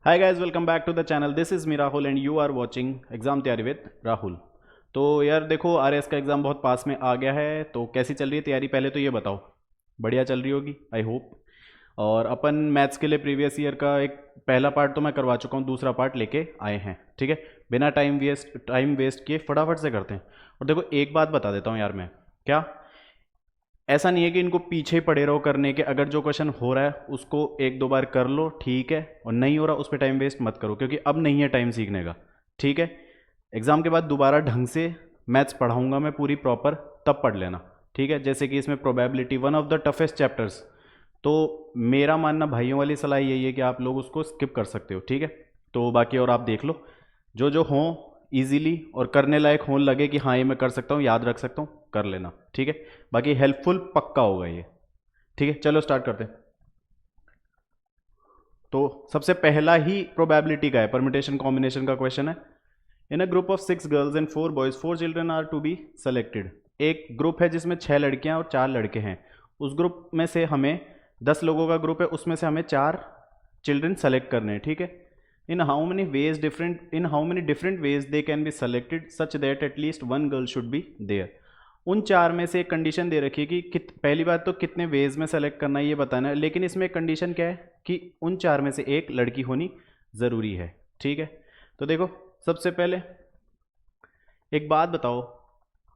Hi guys, welcome back to the channel. This is me Rahul and you are watching exam तैयारी with Rahul. तो यार देखो, RS का exam बहुत पास में आ गया है, तो कैसी चल रही है तैयारी पहले तो ये बताओ। बढ़िया चल रही होगी आई होप। और अपन मैथ्स के लिए प्रीवियस ईयर का एक पहला पार्ट तो मैं करवा चुका हूँ, दूसरा पार्ट लेके आए हैं। ठीक है, बिना टाइम वेस्ट किए फटाफट से करते हैं। और देखो एक बात बता देता हूँ यार मैं, क्या ऐसा नहीं है कि इनको पीछे पड़े रहो करने के। अगर जो क्वेश्चन हो रहा है उसको एक दो बार कर लो, ठीक है, और नहीं हो रहा उस पर टाइम वेस्ट मत करो, क्योंकि अब नहीं है टाइम सीखने का। ठीक है, एग्जाम के बाद दोबारा ढंग से मैथ्स पढ़ाऊंगा मैं पूरी प्रॉपर, तब पढ़ लेना। ठीक है, जैसे कि इसमें probability one of the toughest chapters, तो मेरा मानना भाइयों वाली सलाह यही है कि आप लोग उसको स्किप कर सकते हो। ठीक है, तो बाकी और आप देख लो जो जो हों इजीली और करने लायक होने लगे कि हाँ ये मैं कर सकता हूँ, याद रख सकता हूँ, कर लेना। ठीक है, बाकी हेल्पफुल पक्का होगा ये। ठीक है, चलो स्टार्ट करते हैं। तो सबसे पहला ही प्रोबेबिलिटी का है, परम्यूटेशन कॉम्बिनेशन का क्वेश्चन है। In a group of 6 girls and 4 boys 4 children are to be selected. एक ग्रुप है जिसमें 6 लड़कियां और 4 लड़के हैं। उस ग्रुप में से हमें 10 लोगों का ग्रुप है, उसमें से हमें 4 चिल्ड्रन सेलेक्ट करने हैं। ठीक है, in how many different ways they can be selected such that at least one girl should be there. उन 4 में से एक कंडीशन दे रखी है कि पहली बात तो कितने वेज में सेलेक्ट करना है ये बताना है, लेकिन इसमें एक कंडीशन क्या है कि उन 4 में से एक लड़की होनी ज़रूरी है। ठीक है, तो देखो सबसे पहले एक बात बताओ,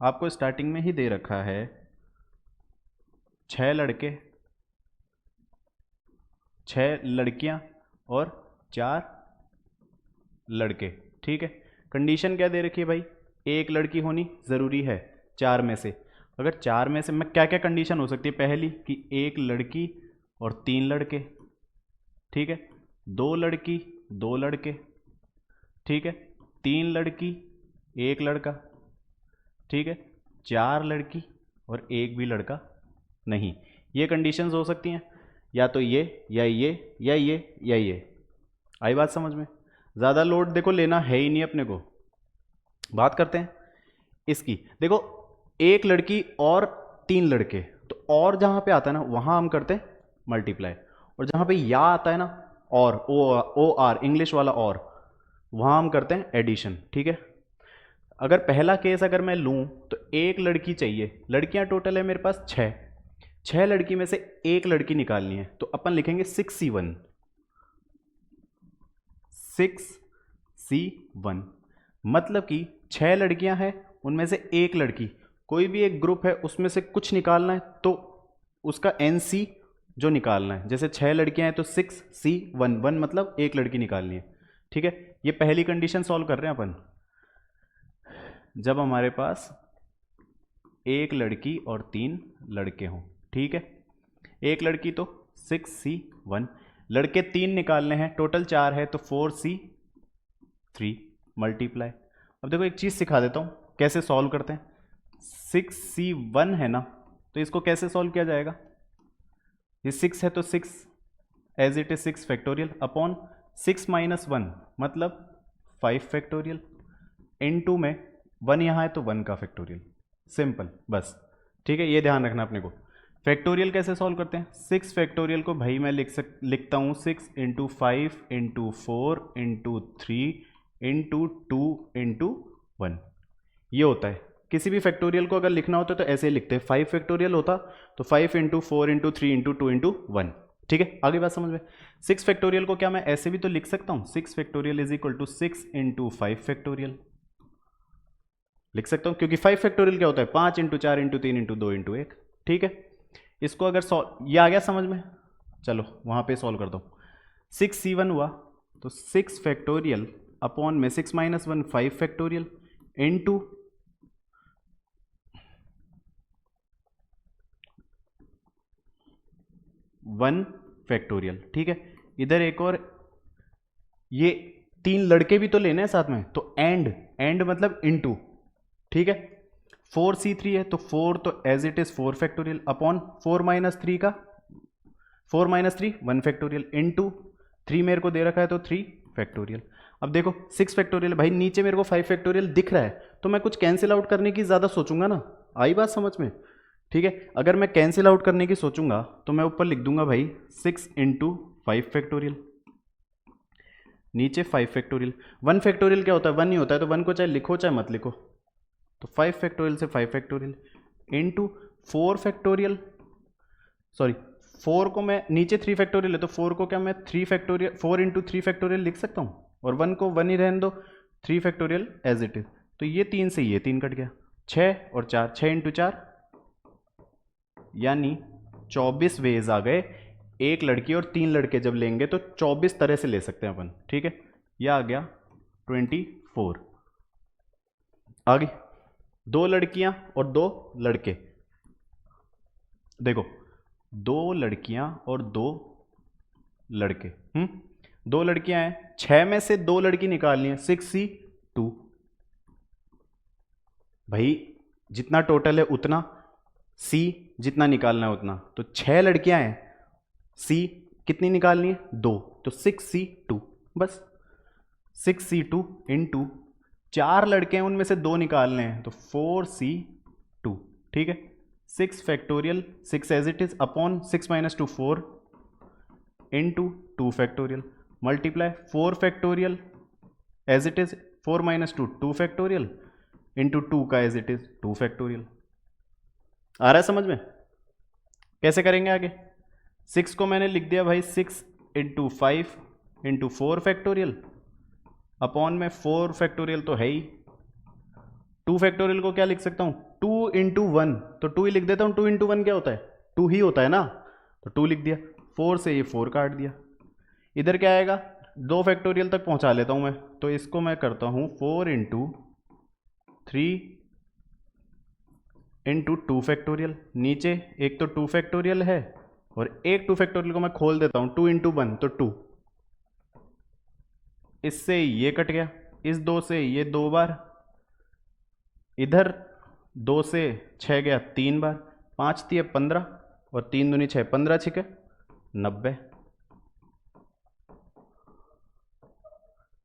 आपको स्टार्टिंग में ही दे रखा है 6 लड़के, 6 लड़कियां और 4 लड़के। ठीक है, कंडीशन क्या दे रखी है भाई, एक लड़की होनी ज़रूरी है 4 में से। अगर 4 में से मैं क्या क्या कंडीशन हो सकती है, पहली कि एक लड़की और 3 लड़के। ठीक है, 2 लड़की 2 लड़के। ठीक है, 3 लड़की 1 लड़का। ठीक है, 4 लड़की और एक भी लड़का नहीं। ये कंडीशंस हो सकती हैं, या तो ये या ये या ये या ये। आई बात समझ में? ज़्यादा लोड देखो लेना है ही नहीं अपने को। बात करते हैं इसकी। देखो एक लड़की और 3 लड़के, तो और जहाँ पे आता है ना वहाँ हम करते हैं मल्टीप्लाई, और जहाँ पे या आता है ना और ओ आर इंग्लिश वाला और, वहाँ हम करते हैं एडिशन। ठीक है, अगर पहला केस अगर मैं लूँ तो एक लड़की चाहिए, लड़कियाँ टोटल है मेरे पास 6, 6 लड़की में से एक लड़की निकालनी है, तो अपन लिखेंगे 6C1, 6C1। मतलब कि 6 लड़कियां हैं, उनमें से एक लड़की, कोई भी एक ग्रुप है उसमें से कुछ निकालना है तो उसका NC जो निकालना है। जैसे 6 लड़कियां हैं तो 6C1, 1 मतलब एक लड़की निकालनी है। ठीक है, ये पहली कंडीशन सॉल्व कर रहे हैं अपन, जब हमारे पास एक लड़की और 3 लड़के हों। ठीक है, एक लड़की तो 6C1, लड़के 3 निकालने हैं, टोटल 4 है तो 4C3 मल्टीप्लाई। अब देखो एक चीज़ सिखा देता हूँ कैसे सॉल्व करते हैं। 6C1 है ना, तो इसको कैसे सॉल्व किया जाएगा, ये 6 है तो 6 as it is 6 factorial upon 6 minus 1 मतलब 5 फैक्टोरियल, इन में 1 यहाँ है तो 1 का फैक्टोरियल, सिंपल बस। ठीक है, ये ध्यान रखना अपने को। फैक्टोरियल कैसे सॉल्व करते हैं, 6 फैक्टोरियल को भाई मैं लिखता हूँ 6 into 5 into 4 into 3 into 2 into 1, ये होता है। किसी भी फैक्टोरियल को अगर लिखना होता है तो ऐसे ही लिखते हैं, 5 फैक्टोरियल होता तो 5 इंटू 4 इंटू 3 इंटू 2 इंटू 1। ठीक है, आगे बात समझ में। 6 फैक्टोरियल को क्या मैं ऐसे भी तो लिख सकता हूँ, 6 factorial is equal to 6 into 5 factorial लिख सकता हूँ, क्योंकि 5 फैक्टोरियल क्या होता है, 5 इंटू 4 इंटू 3 इंटू 2 इंटू 1। ठीक है, इसको अगर ये आ गया समझ में, चलो वहाँ पे सॉल्व करता हूँ। 6C1 हुआ तो 6 फैक्टोरियल अपॉन में 6 माइनस 1 5 फैक्टोरियल इंटू 1 फैक्टोरियल। ठीक है, इधर एक और, ये 3 लड़के भी तो लेने हैं साथ में, तो एंड मतलब इनटू। ठीक है, 4C3 है तो 4 तो as it is 4 factorial upon 4 minus 3 का 4 माइनस 3 1 फैक्टोरियल इंटू 3 मेरे को दे रखा है तो 3 फैक्टोरियल। अब देखो 6 फैक्टोरियल भाई, नीचे मेरे को 5 फैक्टोरियल दिख रहा है तो मैं कुछ कैंसिल आउट करने की ज़्यादा सोचूंगा ना। आई बात समझ में? ठीक है, अगर मैं कैंसिल आउट करने की सोचूंगा तो मैं ऊपर लिख दूंगा भाई 6 इंटू 5 फैक्टोरियल। नीचे 5 फैक्टोरियल। 1 फैक्टोरियल क्या होता है? 1 ही होता है, तो 1 को चाहे लिखो चाहे मत लिखो, तो 5 फैक्टोरियल से 5 फैक्टोरियल इंटू 4 फैक्टोरियल, सॉरी 4 को मैं नीचे 3 फैक्टोरियल है तो 4 को क्या मैं 3 फैक्टोरियल 4 इंटू 3 फैक्टोरियल लिख सकता हूँ, और 1 को 1 ही रहने दो, 3 फैक्टोरियल एज इट इज। तो ये 3 से ये 3 कट गया, 6 और 4, 6 इंटू 4 यानी 24 वेज आ गए। एक लड़की और 3 लड़के जब लेंगे तो 24 तरह से ले सकते हैं अपन, ठीक है। यह आ गया 24। आगे 2 लड़कियां और 2 लड़के, देखो 2 लड़कियां और 2 लड़के, 2 लड़कियां हैं, 6 में से 2 लड़की निकालनी है, 6C2। भाई जितना टोटल है उतना, C जितना निकालना है उतना, तो 6 लड़कियां हैं, C कितनी निकालनी है? 2, तो 6C2 बस। 6C2 इंटू 4 लड़के हैं उनमें से 2 निकालने हैं, तो 4C2, ठीक है। 6 factorial 6 as it is upon 6 minus 2 4 into 2 factorial multiply 4 factorial as it is 4 minus 2 2 factorial into 2 का एज इट इज 2 फैक्टोरियल। आ रहा है समझ में? कैसे करेंगे आगे? 6 को मैंने लिख दिया भाई 6 इंटू 5 इंटू 4 फैक्टोरियल अपॉन में 4 फैक्टोरियल तो है ही, 2 फैक्टोरियल को क्या लिख सकता हूँ? 2 इंटू 1, तो 2 ही लिख देता हूँ। 2 इंटू 1 क्या होता है? 2 ही होता है ना, तो 2 लिख दिया। 4 से ये 4 काट दिया, इधर क्या आएगा? 2 फैक्टोरियल तक पहुँचा लेता हूँ मैं, तो इसको मैं करता हूँ 4 इंटू 3 इंटू 2 फैक्टोरियल। नीचे एक तो 2 फैक्टोरियल है और एक 2 फैक्टोरियल को मैं खोल देता हूँ, 2 इंटू 1 तो 2, इससे ये कट गया, इस 2 से ये 2 बार, इधर 2 से 6 गया 3 बार, 5 3 15 और 3 दूनी 6, 15 छिके 90,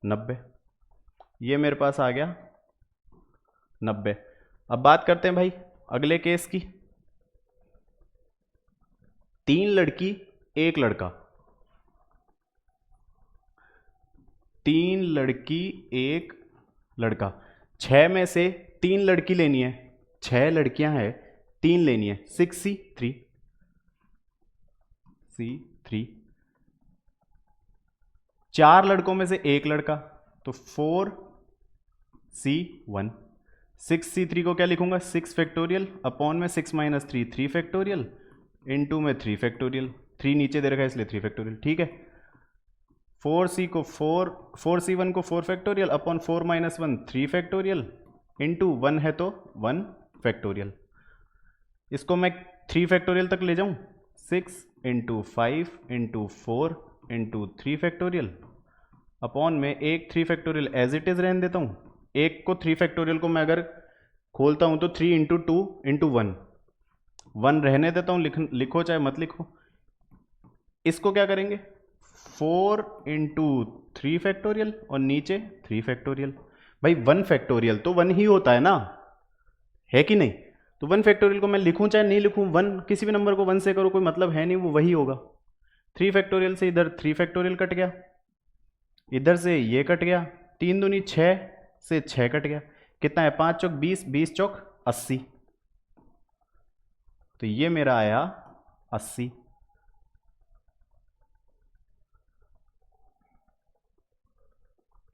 90 ये मेरे पास आ गया 90। अब बात करते हैं भाई अगले केस की। 3 लड़की 1 लड़का, 3 लड़की 1 लड़का, 6 में से 3 लड़की लेनी है, 6 लड़कियां हैं 3 लेनी है, 6C3 C3। 4 लड़कों में से 1 लड़का तो 4C1। 6C3 को क्या लिखूंगा? 6 फैक्टोरियल अपॉन में 6 माइनस 3 3 फैक्टोरियल इंटू में 3 फैक्टोरियल, 3 नीचे दे रखा है इसलिए 3 फैक्टोरियल, ठीक है। 4C1 को 4 factorial upon 4 minus 1 3 factorial into 1 है तो 1 फैक्टोरियल। इसको मैं 3 फैक्टोरियल तक ले जाऊं, 6 into 5 into 4 into 3 factorial upon में एक 3 फैक्टोरियल एज इट इज रहने देता हूं। एक को 3 फैक्टोरियल को मैं अगर खोलता हूं तो 3 इंटू 2 इंटू 1 1 रहने देता हूं, लिखो चाहे मत लिखो। इसको क्या करेंगे? 4 इंटू 3 फैक्टोरियल और नीचे 3 फैक्टोरियल। भाई 1 फैक्टोरियल तो 1 ही होता है ना, है कि नहीं? तो 1 फैक्टोरियल को मैं लिखूं चाहे नहीं लिखूं, 1 किसी भी नंबर को 1 से करो कोई मतलब है नहीं, वो वही होगा। 3 फैक्टोरियल से इधर 3 फैक्टोरियल कट गया, इधर से ये कट गया, 3 दूनी 6 से 6 कट गया, कितना है? 5 चौक 20, 20 चौक 80, तो ये मेरा आया 80।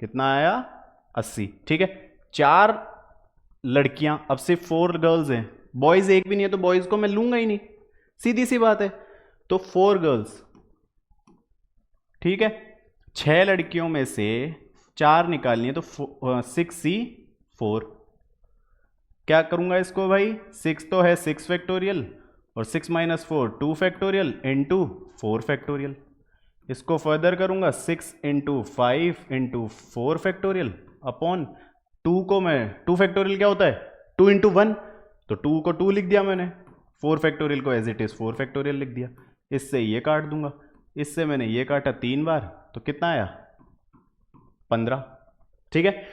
कितना आया? 80, ठीक है। 4 लड़कियां, अब सिर्फ 4 गर्ल्स हैं, बॉयज एक भी नहीं है, तो बॉयज को मैं लूंगा ही नहीं, सीधी सी बात है। तो 4 गर्ल्स, ठीक है। 6 लड़कियों में से 4 निकालनी है, तो 6C4। क्या करूंगा इसको भाई? 6 तो है 6 फैक्टोरियल और 6 माइनस 4 2 फैक्टोरियल इंटू 4 फैक्टोरियल। इसको फर्दर करूंगा 6 इंटू 5 इंटू 4 फैक्टोरियल अपॉन 2 को मैं 2 फैक्टोरियल क्या होता है? 2 इंटू 1, तो 2 को 2 लिख दिया मैंने, 4 फैक्टोरियल को एज इट इज 4 फैक्टोरियल लिख दिया। इससे ये काट दूंगा, इससे मैंने ये काटा 3 बार, तो कितना आया? 15, ठीक है।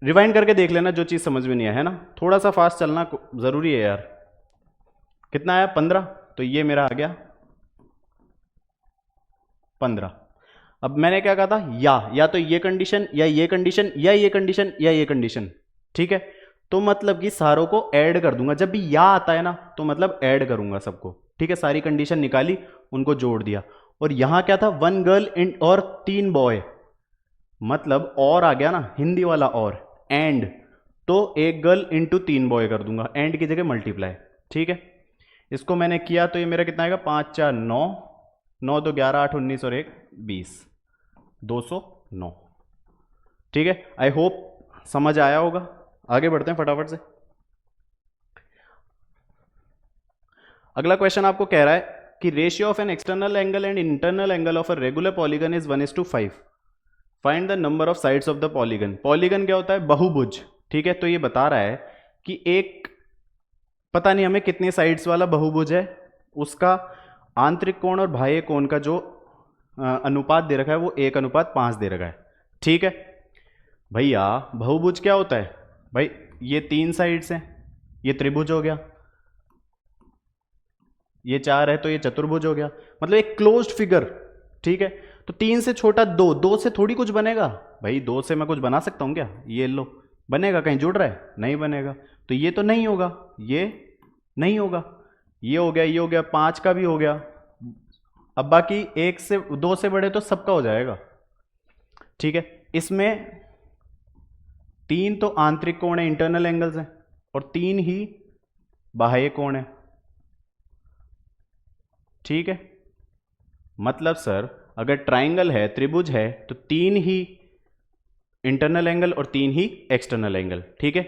रिवाइंड करके देख लेना जो चीज़ समझ में नहीं आया, है ना, थोड़ा सा फास्ट चलना ज़रूरी है यार। कितना आया? 15, तो ये मेरा आ गया 15। अब मैंने क्या कहा था, या तो ये कंडीशन या ये कंडीशन या ये कंडीशन या ये कंडीशन, ठीक है। तो मतलब कि सारों को ऐड कर दूंगा, जब भी या आता है ना तो मतलब ऐड करूंगा सबको, ठीक है। सारी कंडीशन निकाली, उनको जोड़ दिया। और यहां क्या था, 1 गर्ल और 3 बॉय, मतलब और आ गया ना हिंदी वाला और, एंड, तो 1 गर्ल इंटू 3 बॉय कर दूंगा, एंड की जगह मल्टीप्लाई, ठीक है। इसको मैंने किया तो ये मेरा कितना आएगा, 5 4 9, 9 2 11 8 19 और 1 20, 209, ठीक है। आई होप समझ आया होगा। आगे बढ़ते हैं फटाफट से। अगला क्वेश्चन आपको कह रहा है कि ratio of an external angle and internal angle of a regular polygon is 1:5। Find the number of sides of the polygon. Polygon क्या होता है, बहुभुज, ठीक है। तो ये बता रहा है कि एक, पता नहीं हमें कितने साइड्स वाला बहुभुज है, उसका आंतरिक कोण और बाह्य कोण का जो अनुपात दे रखा है वो 1:5 दे रखा है, ठीक है। भैया बहुभुज क्या होता है भाई, ये 3 साइड्स हैं, ये त्रिभुज हो गया, ये 4 है तो ये चतुर्भुज हो गया, मतलब एक क्लोज्ड फिगर, ठीक है। तो 3 से छोटा 2, 2 से थोड़ी कुछ बनेगा भाई, 2 से मैं कुछ बना सकता हूं क्या, ये लो, बनेगा, कहीं जुड़ रहा है, नहीं बनेगा। तो ये तो नहीं होगा, ये नहीं होगा, ये हो गया, ये हो गया, 5 का भी हो गया। अब बाकी 1 से 2 से बड़े तो सबका हो जाएगा, ठीक है। इसमें 3 तो आंतरिक कोण है, इंटरनल एंगल्स हैं, और 3 ही बाह्य कोण है, ठीक है। मतलब सर अगर ट्राइंगल है, त्रिभुज है, तो 3 ही इंटरनल एंगल और 3 ही एक्सटर्नल एंगल, ठीक है।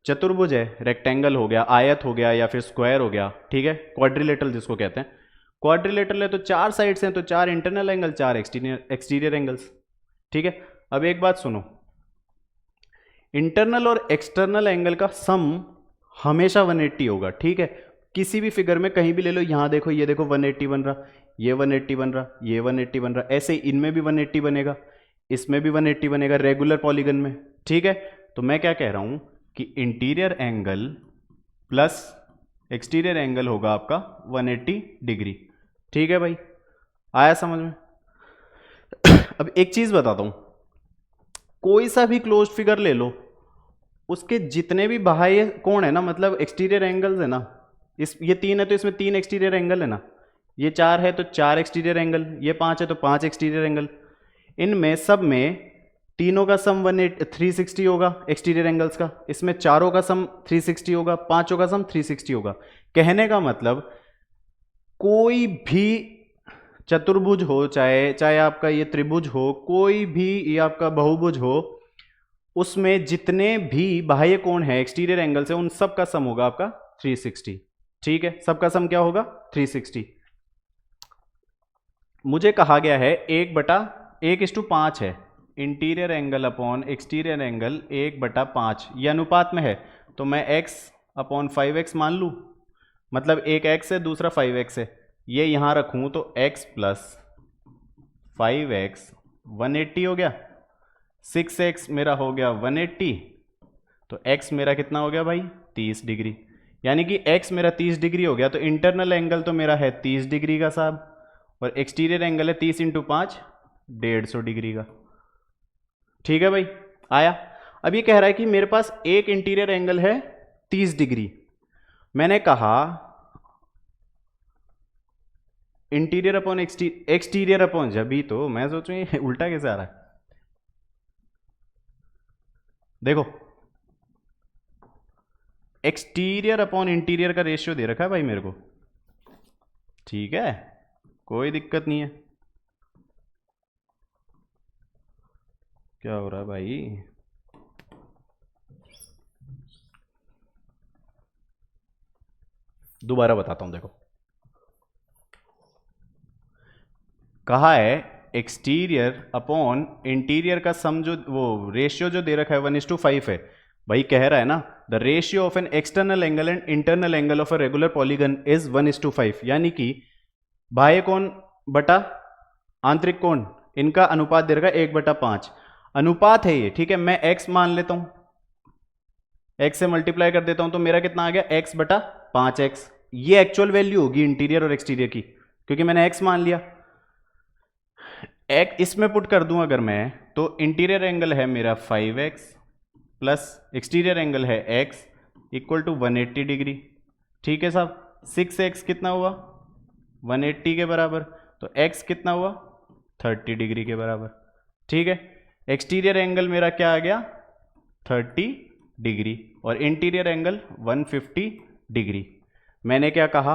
चतुर्भुज है, रेक्टेंगल हो गया, आयत हो गया, या फिर स्क्वायर हो गया, ठीक है। क्वाड्रिलेटरल जिसको कहते हैं, क्वाड्रिलेटरल है तो 4 साइड्स हैं, तो 4 इंटरनल एंगल, 4 एक्सटीरियर एंगल्स, ठीक है। अब एक बात सुनो, इंटरनल और एक्सटर्नल एंगल का सम हमेशा 180 होगा, ठीक है। किसी भी फिगर में कहीं भी ले लो, यहां देखो, ये देखो 180 बन रहा, ये 180 बन रहा, ये 180 बन रहा, ऐसे इनमें भी 180 बनेगा, इसमें भी 180 बनेगा रेगुलर पॉलीगन में, ठीक है। तो मैं क्या कह रहा हूं कि interior angle plus exterior angle होगा आपका 180 डिग्री, ठीक है भाई, आया समझ में। अब एक चीज बताता हूं, कोई सा भी क्लोज्ड फिगर ले लो, उसके जितने भी बाह्य कोण है ना, मतलब एक्सटीरियर एंगल्स है ना, इस ये 3 है तो इसमें 3 एक्सटीरियर एंगल है ना, ये 4 है तो 4 एक्सटीरियर एंगल, ये 5 है तो 5 एक्सटीरियर एंगल, इनमें सब में तीनों का सम 360 होगा एक्सटीरियर एंगल्स का, इसमें चारों का सम 360 होगा, पांचों का सम 360 होगा। कहने का मतलब कोई भी चतुर्भुज हो, चाहे चाहे आपका ये त्रिभुज हो, कोई भी ये आपका बहुभुज हो, उसमें जितने भी बाह्य कोण है, एक्सटीरियर एंगल्स है, उन सब का सम होगा आपका 360, ठीक है। सबका सम क्या होगा 360। मुझे कहा गया है 1/1:5 है, interior angle upon exterior angle 1/5, ये अनुपात में है, तो मैं x/5x मान लूँ, मतलब एक x है दूसरा 5x है, ये यहाँ रखूँ तो x प्लस 5x 180 हो गया, 6x मेरा हो गया 180, तो x मेरा कितना हो गया भाई 30 डिग्री, यानी कि x मेरा 30 डिग्री हो गया। तो इंटरनल एंगल तो मेरा है 30 डिग्री का साहब, और एक्सटीरियर एंगल है 30 × 5 150 डिग्री का, ठीक है भाई, आया। अब ये कह रहा है कि मेरे पास एक इंटीरियर एंगल है 30 डिग्री, मैंने कहा इंटीरियर अपॉन एक्सटीरियर अपॉन, जब भी, तो मैं सोचूं ये उल्टा कैसे आ रहा है, देखो एक्सटीरियर अपॉन इंटीरियर का रेशियो दे रखा है भाई मेरे को, ठीक है, कोई दिक्कत नहीं है। क्या हो रहा है भाई, दोबारा बताता हूं, देखो कहा है एक्सटीरियर अपॉन इंटीरियर का सम, जो वो रेशियो जो दे रखा है 1:5 है, भाई कह रहा है ना the ratio of an external angle and internal angle of a regular polygon is 1:5, यानी कि बाह्य कोण बटा आंतरिक कोण, इनका अनुपात दे रखा है 1/5, अनुपात है ये, ठीक है। मैं x मान लेता हूं, x से मल्टीप्लाई कर देता हूं, तो मेरा कितना आ गया x/5x, ये एक्चुअल वैल्यू होगी इंटीरियर और एक्सटीरियर की, क्योंकि मैंने x मान लिया। एक इसमें पुट कर दूं अगर मैं, तो इंटीरियर एंगल है मेरा 5x प्लस एक्सटीरियर एंगल है x इक्वल टू 180 डिग्री। ठीक है साहब, 6x कितना हुआ 180 के बराबर, तो x कितना हुआ 30 डिग्री के बराबर। ठीक है, एक्सटीरियर एंगल मेरा क्या आ गया 30 डिग्री और इंटीरियर एंगल 150 डिग्री। मैंने क्या कहा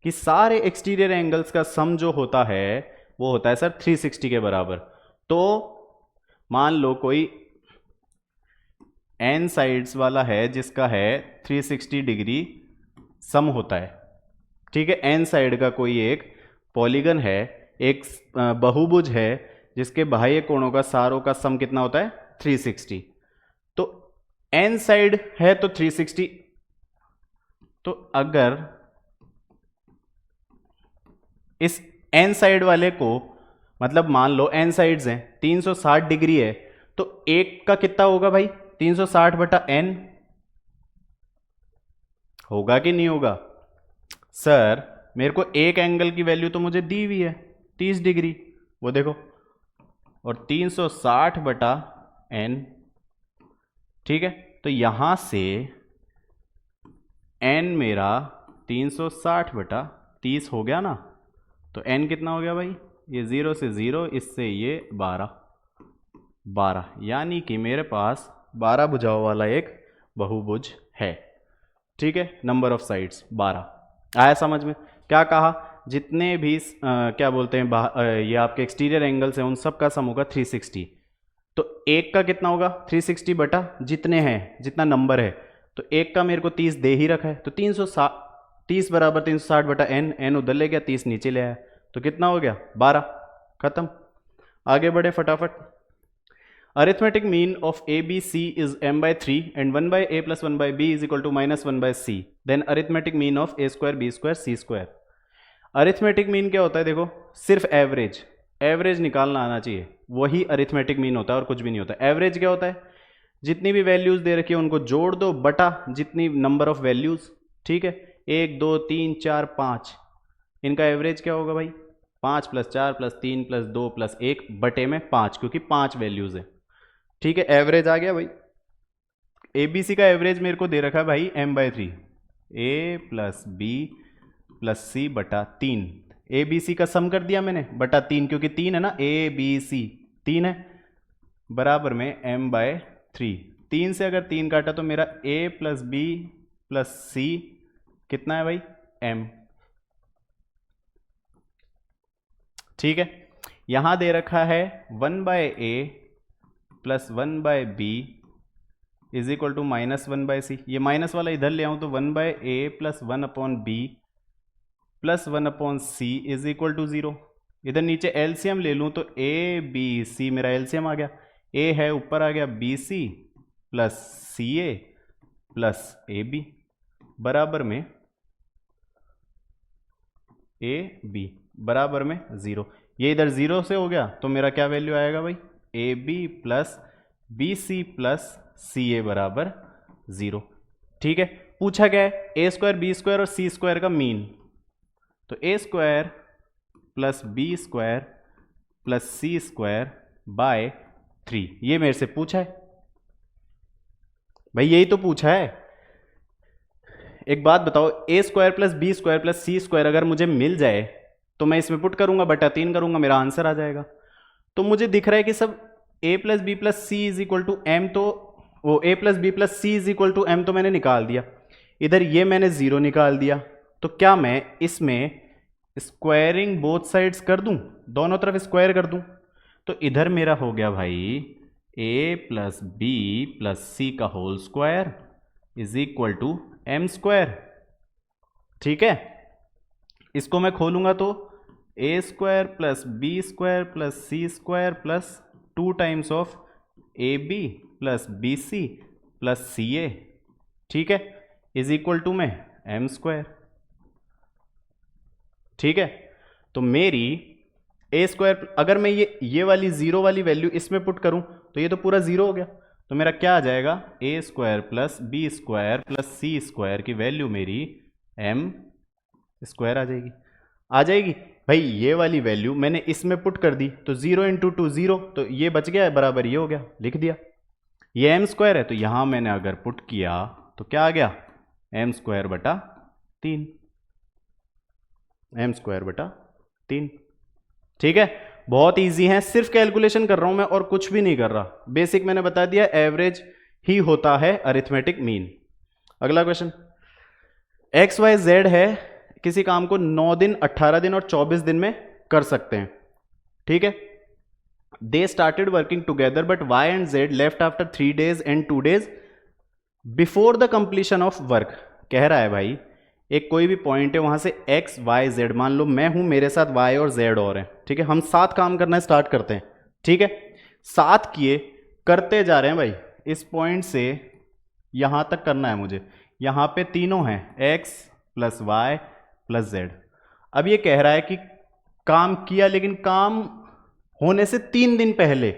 कि सारे एक्सटीरियर एंगल्स का सम जो होता है वो होता है सर 360 के बराबर। तो मान लो कोई n साइड्स वाला है जिसका है 360 डिग्री सम होता है। ठीक है, n साइड का कोई एक पॉलीगन है, एक बहुभुज है जिसके बाह्य कोणों का सारों का सम कितना होता है 360। तो n साइड है तो 360, तो अगर इस n साइड वाले को, मतलब मान लो n साइड्स हैं 360 डिग्री है, तो एक का कितना होगा भाई 360 बटा n होगा कि नहीं होगा? सर मेरे को एक एंगल की वैल्यू तो मुझे दी हुई है 30 डिग्री, वो देखो, और 360 बटा n। ठीक है, तो यहां से n मेरा 360 बटा 30 हो गया ना, तो n कितना हो गया भाई, ये 0 से 0, इससे ये 12, यानी कि मेरे पास 12 भुजाओं वाला एक बहुभुज है। ठीक है, नंबर ऑफ साइड्स 12 आया समझ में? क्या कहा, जितने भी क्या बोलते हैं ये आपके एक्सटीरियर एंगल्स हैं उन सब का सम होगा 360। तो एक का कितना होगा 360 बटा जितने हैं, जितना नंबर है, तो एक का मेरे को 30 दे ही रखा है, तो 30 बराबर 360 बटा n उधर ले गया, 30 नीचे ले आया, तो कितना हो गया 12। खत्म, आगे बढ़े फटाफट। Arithmetic mean of A B C is m/3 and 1/a + 1/b is equal to -1/c, then arithmetic mean of a square b square c square. Arithmetic mean क्या होता है? देखो, सिर्फ एवरेज निकालना आना चाहिए, वही अरिथमेटिक मीन होता है और कुछ भी नहीं होता। एवरेज क्या होता है? जितनी भी वैल्यूज दे रखी है उनको जोड़ दो बटा जितनी नंबर ऑफ वैल्यूज। ठीक है, 1 2 3 4 5, इनका एवरेज क्या होगा भाई 5 + 4 + 3 + 2 + 1 बटे में 5, क्योंकि 5 वैल्यूज है। ठीक है, एवरेज आ गया भाई। ए बी सी का एवरेज मेरे को दे रखा है भाई m/3, a + b + c बटा 3। ए बी सी का सम कर दिया मैंने बटा 3, क्योंकि 3 है ना, ए बी सी 3 है, बराबर में m/3। 3 से अगर 3 काटा तो मेरा a + b + c कितना है भाई m। ठीक है, यहां दे रखा है 1/a + 1/b is equal to -1/c। ये माइनस वाला इधर ले आऊं तो 1/a + 1/b + 1/c is equal to 0। इधर नीचे एलसीएम ले लूं तो a b c मेरा एलसीएम आ गया, a है ऊपर आ गया bc + ca + ab बराबर में ab बराबर में 0। ये इधर 0 से हो गया तो मेरा क्या वैल्यू आएगा भाई ab + bc + ca बराबर 0। ठीक है, पूछा क्या है a स्क्वायर b स्क्वायर और c स्क्वायर का मीन, तो a square + b square + c square by 3, ये मेरे से पूछा है भाई, यही तो पूछा है। एक बात बताओ, a square + b square + c square अगर मुझे मिल जाए तो मैं इसमें पुट करूंगा बटा 3 करूंगा, मेरा आंसर आ जाएगा। तो मुझे दिख रहा है कि सब a + b + c is equal to m, तो वो a + b + c is equal to m तो मैंने निकाल दिया, इधर ये मैंने 0 निकाल दिया। तो क्या मैं इसमें स्क्वायरिंग बोथ साइड्स कर दूं, दोनों तरफ स्क्वायर कर दूं, तो इधर मेरा हो गया भाई a + b + c का whole square is equal to m square. ठीक है, इसको मैं खोलूंगा तो a square + b square + c square + 2 times of ab + bc + ca, ठीक है, इज इक्वल टू में m स्क्वायर। ठीक है, तो मेरी a स्क्वायर, अगर मैं ये वाली 0 वाली वैल्यू इसमें पुट करूं तो ये तो पूरा 0 हो गया, तो मेरा क्या आ जाएगा a square + b square + c square की वैल्यू मेरी m स्क्वायर आ जाएगी। भाई ये वाली वैल्यू मैंने इसमें पुट कर दी तो 0 इंटू 2 0, तो ये बच गया बराबर ये हो गया, लिख दिया। ये एम स्क्वायर है तो यहां मैंने अगर पुट किया तो क्या आ गया, एम स्क्वायर बटा 3, एम स्क्वायर बटा 3। ठीक है, बहुत इजी है, सिर्फ कैलकुलेशन कर रहा हूं मैं और कुछ भी नहीं कर रहा। बेसिक मैंने बता दिया, एवरेज ही होता है अरिथमेटिक मीन। अगला क्वेश्चन, एक्स वाई जेड है, किसी काम को 9 दिन 18 दिन और 24 दिन में कर सकते हैं। ठीक है, they started working together but why and Z left after 3 days and 2 days before the completion of work. कह रहा है भाई एक कोई भी पॉइंट है वहां से एक्स वाई जेड, मान लो मैं हूं, मेरे साथ वाई और जेड और हैं। ठीक है, हम 7 काम करना स्टार्ट करते हैं। ठीक है, 7 किए, करते जा रहे हैं भाई, इस पॉइंट से यहां तक करना है मुझे। यहां पे तीनों हैं, X plus Y plus Z. अब ये कह रहा है कि काम किया, लेकिन काम होने से 3 दिन पहले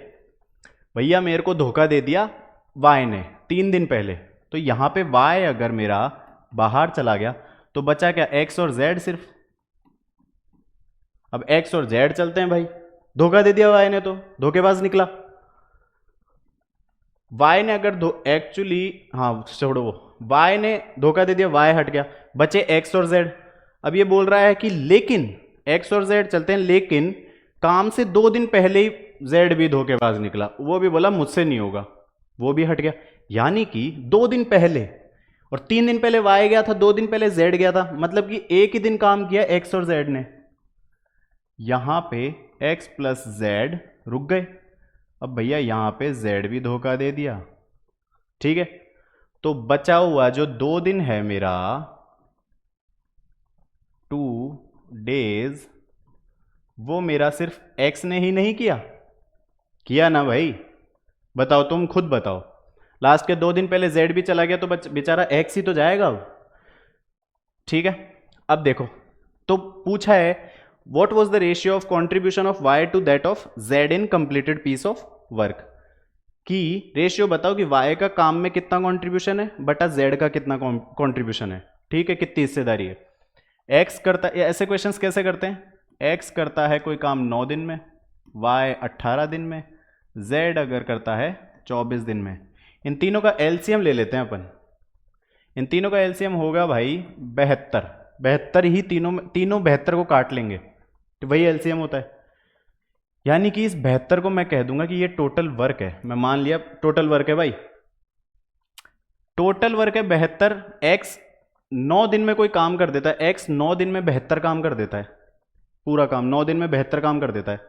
भैया मेरे को धोखा दे दिया वाई ने 3 दिन पहले। तो यहां पे वाई अगर मेरा बाहर चला गया तो बचा क्या, एक्स और जेड सिर्फ। अब एक्स और जेड चलते हैं भाई, धोखा दे दिया वाई ने तो धोखेबाज निकला। वाई ने अगर एक्चुअली हाँ छोड़ो, वो वाई ने धोखा दे दिया, वाई हट गया, बचे एक्स और जेड। अब ये बोल रहा है कि लेकिन एक्स और जेड चलते हैं, लेकिन काम से 2 दिन पहले ही जेड भी धोखेबाज निकला, वो भी बोला मुझसे नहीं होगा, वो भी हट गया। यानी कि 2 दिन पहले, और 3 दिन पहले वाई गया था, 2 दिन पहले जेड गया था, मतलब कि एक ही दिन काम किया एक्स और जेड ने। यहां पे एक्स प्लस जेड रुक गए, अब भैया यहां पे जेड भी धोखा दे दिया। ठीक है, तो बचा हुआ जो 2 दिन है मेरा 2 days, वो मेरा सिर्फ एक्स ने ही नहीं किया ना भाई, बताओ तुम खुद बताओ। लास्ट के 2 दिन पहले जेड भी चला गया तो बेचारा एक्स ही तो जाएगा अब। ठीक है, अब देखो, तो पूछा है what was the ratio of contribution of Y to that of Z in completed piece of work, कि रेशियो बताओ कि वाई का काम में कितना कंट्रीब्यूशन है बटा जेड का कितना कंट्रीब्यूशन है। ठीक है, कितनी हिस्सेदारी है। एक्स करता है, ऐसे क्वेश्चंस कैसे करते हैं, एक्स करता है कोई काम 9 दिन में, वाई 18 दिन में, जेड अगर करता है 24 दिन में। इन तीनों का एलसीएम ले लेते हैं अपन। इन तीनों का एलसीएम होगा भाई 72, 72 ही तीनों 72 को काट लेंगे तो वही एलसीएम होता है। यानी कि इस 72 को मैं कह दूंगा कि ये टोटल वर्क है। मैं मान लिया टोटल वर्क है भाई, टोटल वर्क है 72। एक्स 9 दिन में कोई काम कर देता है, एक्स 9 दिन में 72 काम कर देता है, पूरा काम 9 दिन में 72 काम कर देता है,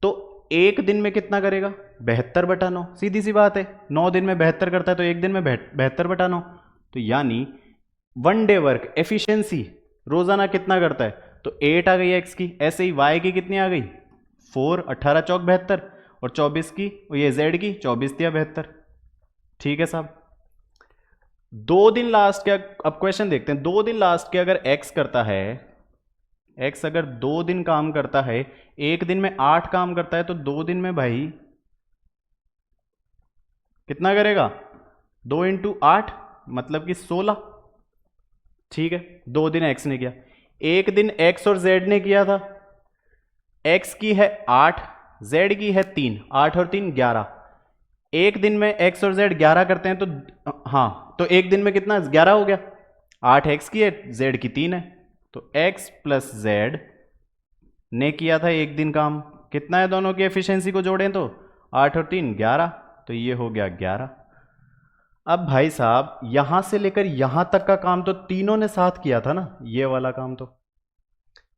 तो एक दिन में कितना करेगा, 72 बटा 9, सीधी सी बात है। 9 दिन में 72 करता है तो एक दिन में 72 बटा 9, तो यानी 1 डे वर्क एफिशिएंसी रोजाना कितना करता है, तो 8 आ गई एक्स की। ऐसे ही वाई की कितनी आ गई, 4, 18 चौक 72, और 24 की, और ये जेड की 24 दिया 72। ठीक है साहब, 2 दिन लास्ट के, अब क्वेश्चन देखते हैं, 2 दिन लास्ट के अगर एक्स करता है, एक्स अगर 2 दिन काम करता है, एक दिन में 8 काम करता है, तो 2 दिन में भाई कितना करेगा, 2 इंटू 8 मतलब कि 16। ठीक है, 2 दिन एक्स ने किया, एक दिन एक्स और जेड ने किया था। एक्स की है 8, जेड की है 3, 8 और 3 11। एक दिन में एक्स और जेड 11 करते हैं, तो हाँ, तो एक दिन में कितना 11 हो गया, 8 एक्स की है, जेड की 3 है, तो एक्स प्लस जेड ने किया था एक दिन काम। कितना है, दोनों की एफिशिएंसी को जोड़ें तो 8 और 3 11, तो ये हो गया 11। अब भाई साहब यहां से लेकर यहां तक का काम तो तीनों ने साथ किया था ना, ये वाला काम तो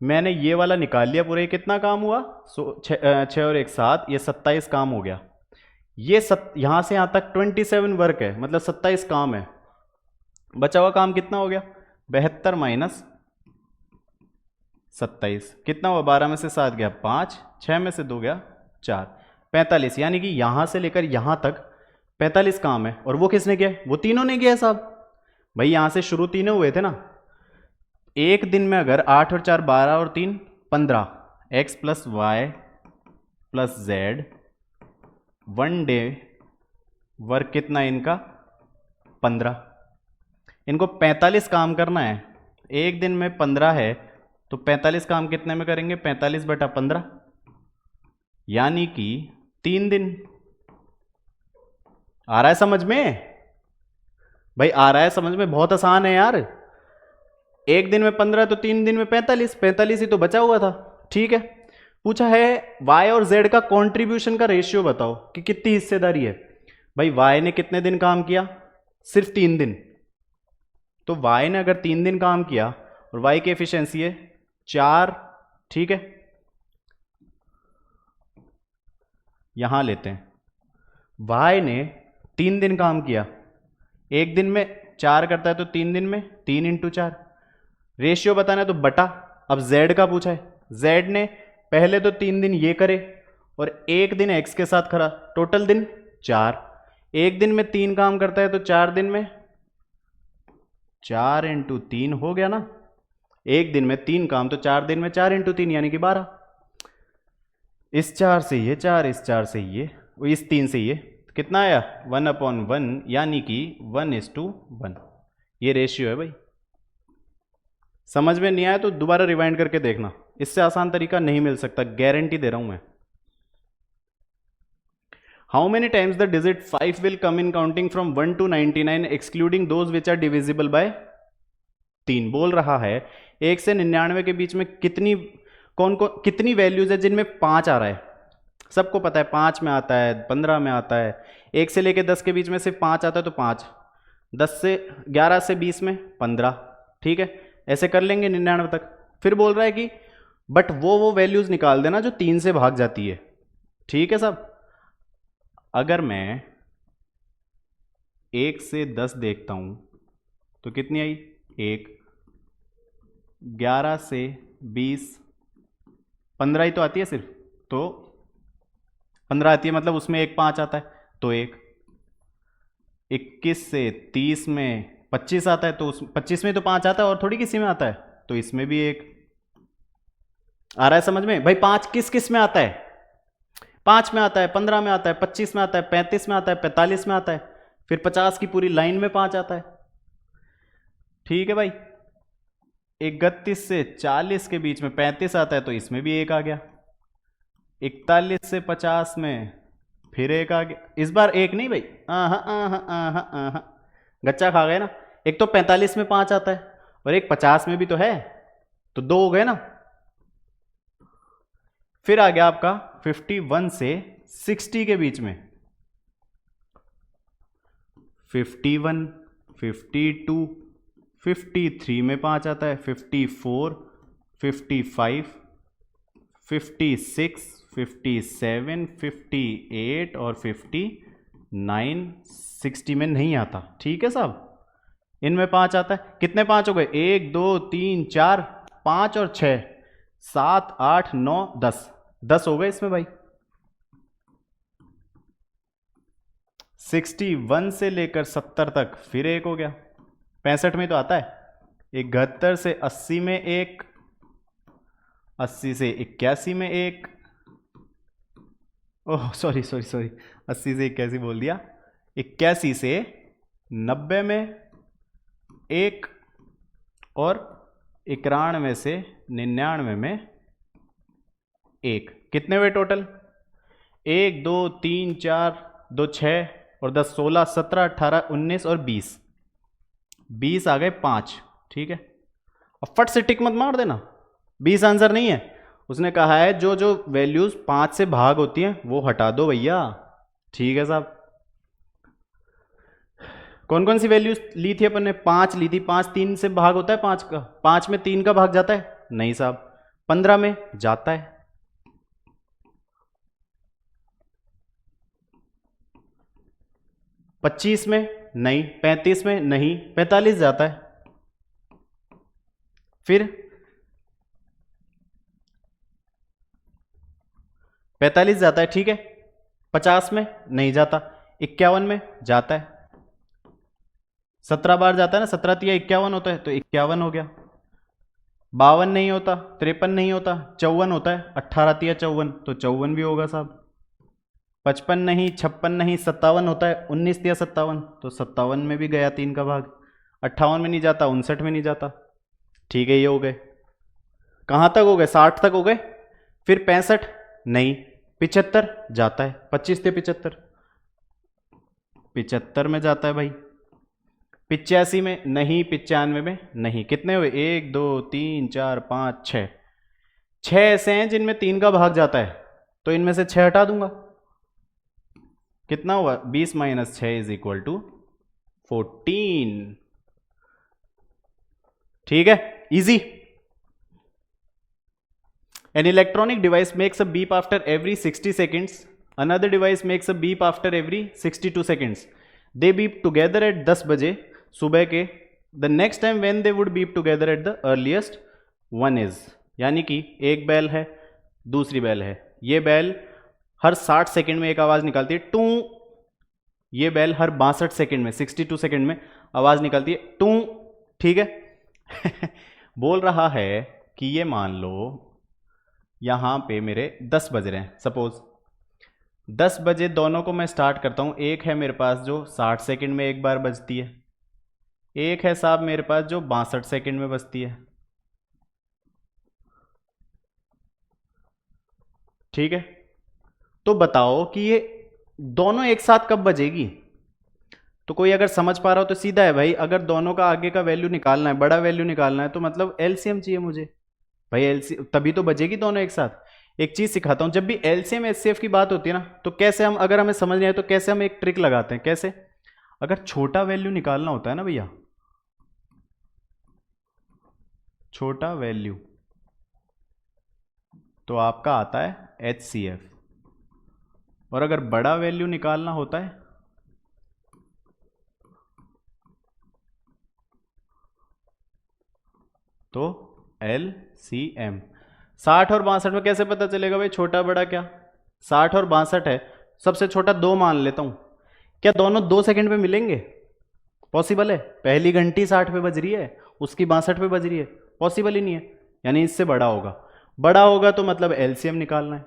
मैंने ये वाला निकाल लिया पूरे। कितना काम हुआ, 6 और 1 7, ये 27 काम हो गया। ये यहां से यहां तक 27 वर्क है, मतलब 27 काम है। बचा हुआ काम कितना हो गया, 72 माइनस 27 कितना हुआ, 12 में से 7 गया 5, 6 में से 2 गया 4, 45। यानी कि यहां से लेकर यहां तक 45 काम है, और वो किसने किया, वो तीनों ने किया साहब। भाई यहां से शुरू तीनों हुए थे ना। एक दिन में अगर 8 और 4 12 और 3 15, X plus Y plus Z, 1 day work कितना है इनका, 15। इनको 45 काम करना है, एक दिन में 15 है तो 45 काम कितने में करेंगे? 45/15, यानी कि 3 दिन। आ रहा है समझ में भाई? आ रहा है समझ में? बहुत आसान है यार। एक दिन में 15 तो 3 दिन में 45, 45 ही तो बचा हुआ था। ठीक है, पूछा है y और z का कंट्रीब्यूशन का रेशियो बताओ कि कितनी हिस्सेदारी है। भाई y ने कितने दिन काम किया? सिर्फ 3 दिन। तो y ने अगर 3 दिन काम किया और y की एफिशिएंसी है 4, ठीक है, यहां लेते हैं y ने 3 दिन काम किया, एक दिन में 4 करता है तो 3 दिन में 3 × 4, रेशियो बताना है तो बटा। अब z का पूछा है, z ने पहले तो 3 दिन ये करे और एक दिन x के साथ खड़ा, टोटल दिन 4। एक दिन में 3 काम करता है तो 4 दिन में 4 × 3 हो गया ना। एक दिन में 3 काम तो 4 दिन में 4 × 3 यानी कि 12। इस 4 से ये 4, इस 4 से ये, इस 3 से ये, कितना आया? 1/1, यानी कि 1:1। ये रेशियो है भाई। समझ में नहीं आया तो दोबारा रिवाइंड करके देखना, इससे आसान तरीका नहीं मिल सकता, गारंटी दे रहा हूं मैं। How many times the digit 5 will come in counting from 1 to 99 excluding those which are divisible by 3। बोल रहा है 1 से 99 के बीच में कितनी वैल्यूज है जिनमें 5 आ रहा है। सबको पता है 5 में आता है, 15 में आता है। 1 से लेकर 10 के बीच में सिर्फ 5 आता है तो 5, 11 से 20 में 15, ठीक है, ऐसे कर लेंगे 99 तक। फिर बोल रहा है कि बट वो वैल्यूज निकाल देना जो 3 से भाग जाती है। ठीक है साहब, अगर मैं 1 से 10 देखता हूं तो कितनी आई? 1। 11 से 20, 15 ही तो आती है सिर्फ, तो 15 आती है, मतलब उसमें एक 5 आता है तो 1। 21 से 30 में 25 आता है तो उस 25 में तो 5 आता है और थोड़ी किसी में आता है, तो इसमें भी 1 आ रहा है समझ में? भाई 5 किस किस में आता है? 5 में आता है, 15 में आता है, 25 में आता है, 35 में आता है, 45 में आता है, फिर 50 की पूरी लाइन में 5 आता है। ठीक है भाई, 31 से 40 के बीच में 35 आता है तो इसमें भी 1 आ गया। 41 से 50 में फिर 1 आ गया। इस बार 1 नहीं भाई, गच्चा खा गए ना। एक तो 45 में 5 आता है और एक 50 में भी तो है, तो 2 हो गए ना। फिर आ गया आपका 51 से 60 के बीच में 51, 52, 53 में 5 आता है, 54, 55, 56, 57, 58 और 59, 60 में नहीं आता। ठीक है साहब, इनमें 5 आता है। कितने 5 हो गए? 1, 2, 3, 4, 5 और 6, 7, 8, 9, 10, 10 हो गए इसमें भाई। 61 से लेकर 70 तक फिर 1 हो गया। 65 में तो आता है। 71 से 80 में 1, 80 से 81 में 1, ओह सॉरी 80 से 81 बोल दिया। 81 से 90 में 1 और 91 से 99 में 1। कितने हुए टोटल? 1, 2, 3, 4, 2, 6 और 10, 16, 17, 18, 19 और 20, 20 आ गए 5। ठीक है, अब फट से टिक मत मार देना, 20 आंसर नहीं है। उसने कहा है जो जो वैल्यूज 5 से भाग होती हैं वो हटा दो भैया। ठीक है साहब, कौन कौन सी वैल्यूज ली थी अपन ने? 5 ली थी। 5 3 से भाग होता है 5 का? 5 में 3 का भाग जाता है? नहीं साहब। 15 में जाता है, 25 में नहीं, 35 में नहीं, 45 जाता है, फिर 45 जाता है। ठीक है, 50 में नहीं जाता, 51 में जाता है, 17 बार जाता है ना, 17 तिया 51 होता है तो 51 हो गया। 52 नहीं होता, 53 नहीं होता, 54 होता है, 18 तिया 54 तो 54 भी होगा साहब। 55 नहीं, 56 नहीं, 57 होता है, 19 तिया 57 तो 57 में भी गया 3 का भाग। 58 में नहीं जाता, 59 में नहीं जाता। ठीक है, ये हो गए। कहाँ तक हो गए, 60 तक हो गए, फिर 65 नहीं, 75 जाता है, 25 से 75, 75 में जाता है भाई, 85 में नहीं, 95 में नहीं, कितने हुए 1 2 3 4 5 6, 6 ऐसे हैं जिनमें 3 का भाग जाता है, तो इनमें से 6 हटा दूंगा, कितना हुआ 20 - 6 इज इक्वल टू 14। ठीक है, easy. An electronic device makes a beep after every 60 seconds. Another device makes a beep after every 62 seconds. They beep together at 10 बजे सुबह के. The next time when they would beep together at the earliest one is, यानी कि एक बैल है, दूसरी बैल है, ये बैल हर 60 सेकंड में एक आवाज़ निकालती है टू, ये बैल हर 62 सेकंड में 62 सेकंड में आवाज़ निकालती है टू। ठीक है बोल रहा है कि ये मान लो यहाँ पे मेरे 10 बज रहे हैं, सपोज 10 बजे दोनों को मैं स्टार्ट करता हूँ। एक है मेरे पास जो 60 सेकंड में एक बार बजती है, एक है साहब मेरे पास जो 62 सेकंड में बजती है। ठीक है, तो बताओ कि ये दोनों एक साथ कब बजेगी। तो कोई अगर समझ पा रहा हो तो सीधा है भाई, अगर दोनों का आगे का वैल्यू निकालना है, बड़ा वैल्यू निकालना है, तो मतलब एलसीएम चाहिए मुझे भाई, एलसी तभी तो बजेगी दोनों एक साथ। एक चीज सिखाता हूं, जब भी एलसीएम एचसीएफ की बात होती है ना, तो कैसे हम, अगर हमें समझ नहीं आए तो कैसे हम एक ट्रिक लगाते हैं। कैसे, अगर छोटा वैल्यू निकालना होता है ना भैया, छोटा वैल्यू, तो आपका आता है एचसीएफ, और अगर बड़ा वैल्यू निकालना होता है तो एलसीएम। 60 और 62 में कैसे पता चलेगा भाई छोटा बड़ा क्या, 60 और 62 है, सबसे छोटा 2 मान लेता हूं, क्या दोनों 2 सेकंड पे मिलेंगे, पॉसिबल है। पहली घंटी 60 पे बज रही है, उसकी 62 पे बज रही है, पॉसिबल ही नहीं है, यानी इससे बड़ा होगा। बड़ा होगा तो मतलब एलसीएम निकालना है।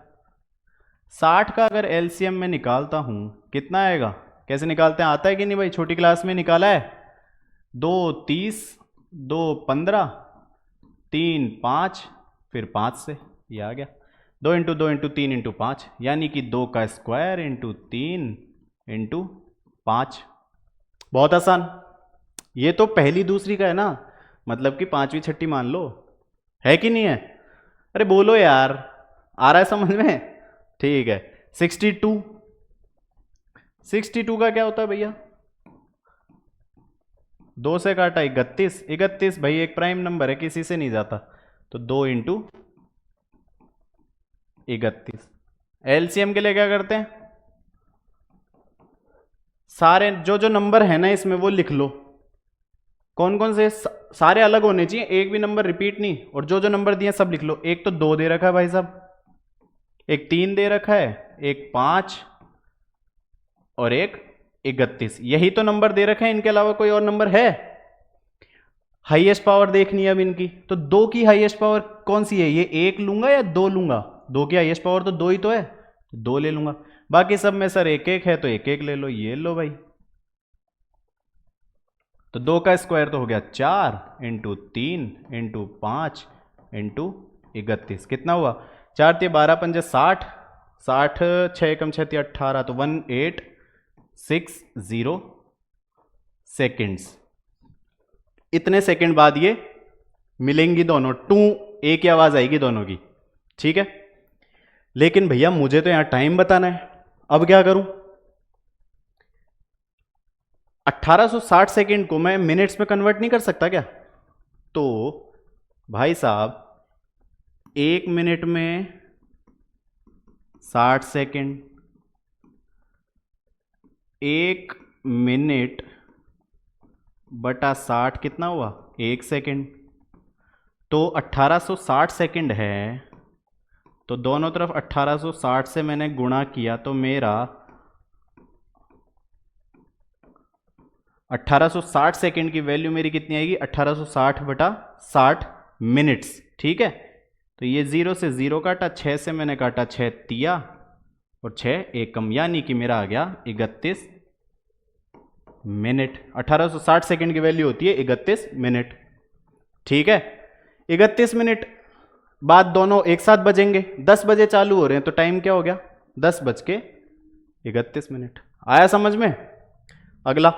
60 का अगर एलसीएम में निकालता हूं कितना आएगा, कैसे निकालते हैं, आता है कि नहीं भाई, छोटी क्लास में निकाला है। 2 30, 2 15, 3 5, फिर 5 से ये आ गया, 2 × 2 × 3 × 5, यानी कि 2 का स्क्वायर × 3 × 5। बहुत आसान। ये तो पहली दूसरी का है ना, मतलब कि 5वीं 6ठी मान लो, है कि नहीं है। अरे बोलो यार, आ रहा है समझ में। ठीक है, 62, 62 का क्या होता है भैया, 2 से काटा 31, 31 भाई एक प्राइम नंबर है, किसी से नहीं जाता, तो 2 × 31। एलसीएम के लिए क्या करते हैं, सारे जो नंबर है ना इसमें वो लिख लो, कौन कौन से, सारे अलग होने चाहिए, एक भी नंबर रिपीट नहीं, और जो नंबर दिए सब लिख लो। एक तो 2 दे रखा है भाई साहब, एक 3 दे रखा है, एक 5 और एक 31, यही तो नंबर दे रखे हैं, इनके अलावा कोई और नंबर है। हाईएस्ट पावर देखनी है अब इनकी, तो 2 की हाईएस्ट पावर कौन सी है, ये 1 लूंगा या 2 लूंगा, 2 की हाईएस्ट पावर तो 2 ही तो है, 2 ले लूंगा। बाकी सब में सर 1 1 है तो 1 1 ले लो, ये लो भाई। तो 2 का स्क्वायर तो हो गया 4 × 3 × 5 × 31, कितना हुआ, 4 × 12 × 5 60, 60 6 × 6 = 18, तो 1860 सेकेंड्स। इतने सेकंड बाद ये मिलेंगी दोनों, टू, एक ही आवाज आएगी दोनों की। ठीक है, लेकिन भैया मुझे तो यहां टाइम बताना है, अब क्या करूं। 1860 सेकंड को मैं मिनट्स में कन्वर्ट नहीं कर सकता क्या, तो भाई साहब 1 मिनट में 60 सेकंड, 1 मिनट बटा 60 कितना हुआ, 1 सेकंड, तो 1860 सेकंड है, तो दोनों तरफ 1860 से मैंने गुणा किया, तो मेरा 1860 सेकंड की वैल्यू मेरी कितनी आएगी, 1860 बटा 60 मिनट्स। ठीक है, तो ये 0 से 0 काटा, 6 से मैंने काटा 6 तिया, और 6 एक कम, यानी कि मेरा आ गया 31 मिनट। 1860 सेकंड की वैल्यू होती है 31 मिनट। ठीक है, 31 मिनट बाद दोनों एक साथ बजेंगे, 10 बजे चालू हो रहे हैं तो टाइम क्या हो गया, 10:31। आया समझ में? अगला,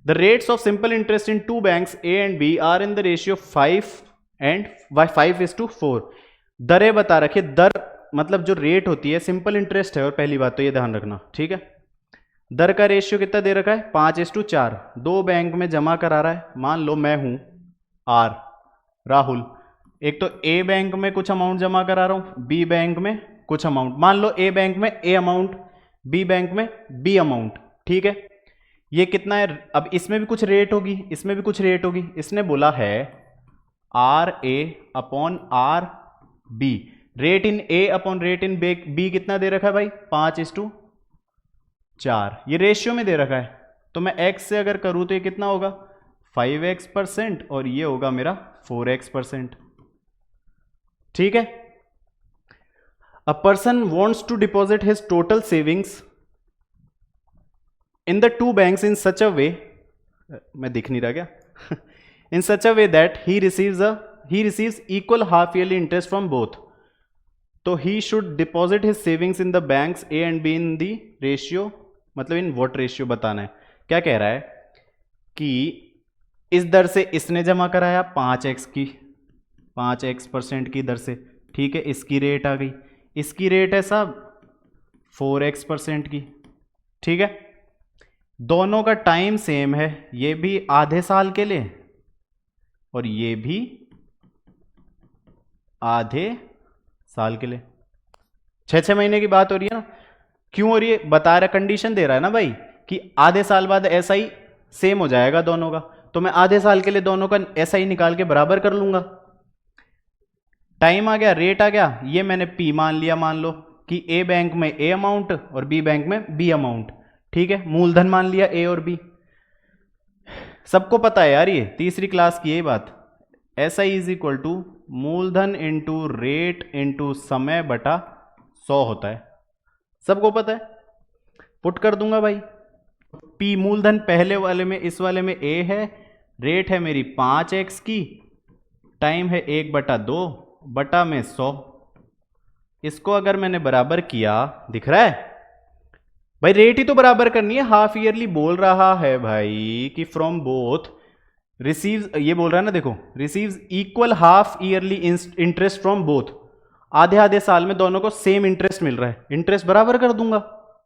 the rates of simple interest in two banks A and B are in the ratio 5:4। दरें बता रखिए, दर मतलब जो रेट होती है, सिंपल इंटरेस्ट है, और पहली बात तो ये ध्यान रखना, ठीक है। दर का रेशियो कितना दे रखा है, 5:4। दो बैंक में जमा करा रहा है, मान लो मैं हूं आर राहुल, एक तो ए बैंक में कुछ अमाउंट जमा करा रहा हूं, बी बैंक में कुछ अमाउंट, मान लो ए बैंक में ए अमाउंट, बी बैंक में बी अमाउंट, ठीक है। ये कितना है, अब इसमें भी कुछ रेट होगी, इसमें भी कुछ रेट होगी। इसने बोला है R A upon R B, rate in A upon rate in B कितना दे रखा है भाई, 5:4। ये रेशियो में दे रखा है, तो मैं x से अगर करूं तो ये कितना होगा, 5x%, और ये होगा मेरा 4x%, ठीक है। A person wants to deposit his total savings in the two banks in such a way, मैं दिख नहीं रहा क्या in such a way that he receives equal half yearly interest from both, तो he should deposit his savings in the banks A and B in the ratio, मतलब in what ratio बताना है। क्या कह रहा है कि इस दर से इसने जमा कराया 5x% की दर से, ठीक है। इसकी रेट आ गई, इसकी रेट है साहब 4x% की, ठीक है। दोनों का टाइम सेम है, ये भी आधे साल के लिए और ये भी आधे साल के लिए, 6-6 महीने की बात हो रही है ना। क्यों हो रही है, बता रहा, कंडीशन दे रहा है ना भाई कि आधे साल बाद ऐसा ही सेम हो जाएगा दोनों का, तो मैं आधे साल के लिए दोनों का ऐसा ही निकाल के बराबर कर लूंगा। टाइम आ गया, रेट आ गया, ये मैंने पी मान लिया, मान लो कि ए बैंक में ए अमाउंट और बी बैंक में बी अमाउंट, ठीक है। मूलधन मान लिया ए और बी, सबको पता है यार, ये तीसरी क्लास की यही बात, S I is equal to मूलधन इंटू रेट इंटू समय बटा 100 होता है, सबको पता है। पुट कर दूंगा भाई, पी मूलधन पहले वाले में, इस वाले में ए है, रेट है मेरी 5x की, टाइम है 1/2 बटा में 100। इसको अगर मैंने बराबर किया, दिख रहा है भाई, रेट ही तो बराबर करनी है, हाफ ईयरली बोल रहा है भाई कि फ्रॉम बोथ रिसीव्स, ये बोल रहा है ना, देखो receives equal half yearly interest from both, आधे आधे साल में दोनों को सेम इंटरेस्ट मिल रहा है, इंटरेस्ट बराबर कर दूंगा,